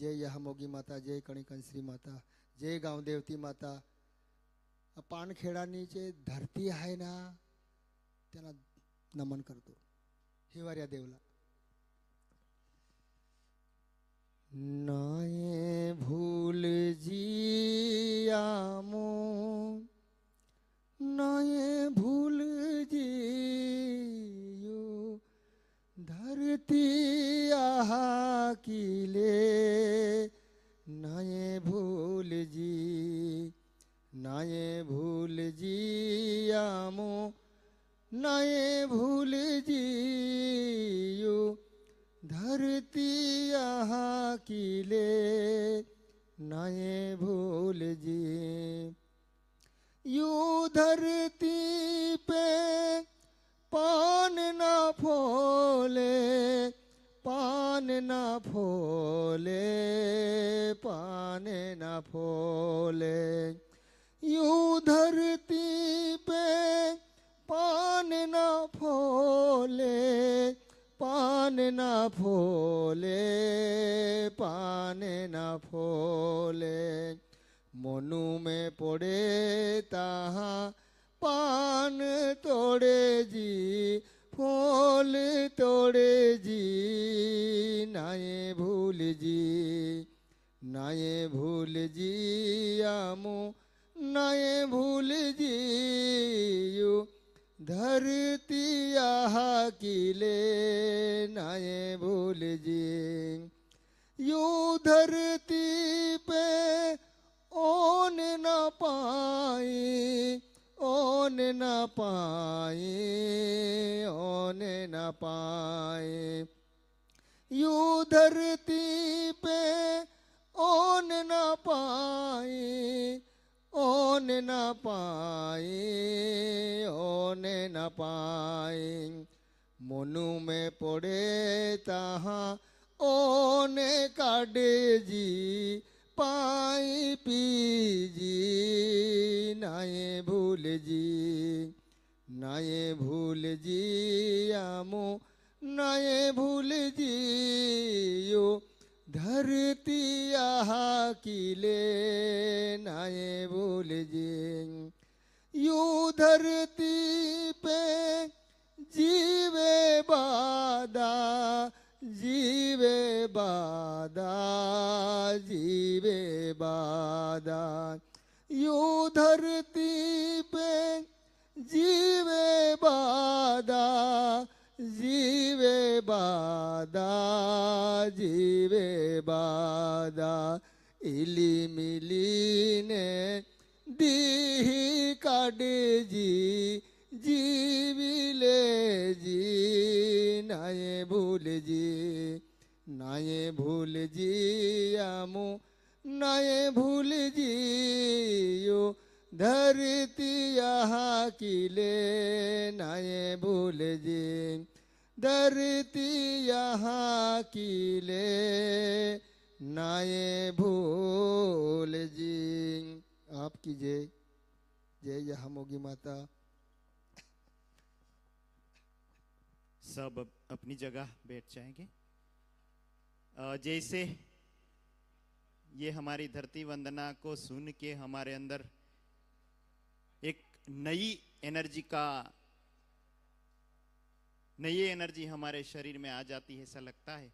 जय यहामोगी माता, जय कणिकंश्री माता, जय गाव देवती माता. पानखेडानी जे धरती आहे ना त्यांना नमन करतो हिवाऱ्या देवला. नाये भूल जियामो, नाये भूल जियो धरती आहा किले. नाये भूल जी, नाये भूल जियामो, नाये भूल जियो धरती आहा किले. नाये भूल जी. यू धरती पे पान ना फोले, पान ना फोले, पान ना फोले. यू धरती पे पान ना फोले, पान ना फोले, पान ना फोले. मनु में पड़े ताहा पान तोड़े जी, फूल तोड़े जी. नाये भूल जी, नाये भूल जी आमो, नाये भूल जी यू धरती आहा किले. नाये भूल जी. यू धरती पे ओन न पाई, ओन न पाई, ओन न पाई. यू धरती पे ओन न पाई, ओन न पाई, ओन न पाई. मनु में पड़े ताहा ओन काढ़े जी, पाई पीजी. नाये भूल जी, नाये भूल जी आमो, नाये भूल जी यो धरती आहा किले. नाये भूल जी. यू धरती पे जीवे बादा, जीवे बादा, जीवे बादा. यू धरती पे जीवे बादा, जीवे बादा, जीवे बादा. इली मिली ने दी काढ़े जी, जीविले जी. नाये भूल जी, नाये भूल जी आमो, नाये भूल जी यो धरती आहा किले. नाये भूल जी, धरती आहा किले. नाये भूल जी. आपकी जय. जय यहामोगी माता. सब अपनी जगह बैठ जाएंगे. जैसे ये हमारी धरती वंदना को सुन के हमारे अंदर एक नई एनर्जी हमारे शरीर में आ जाती है, ऐसा लगता है.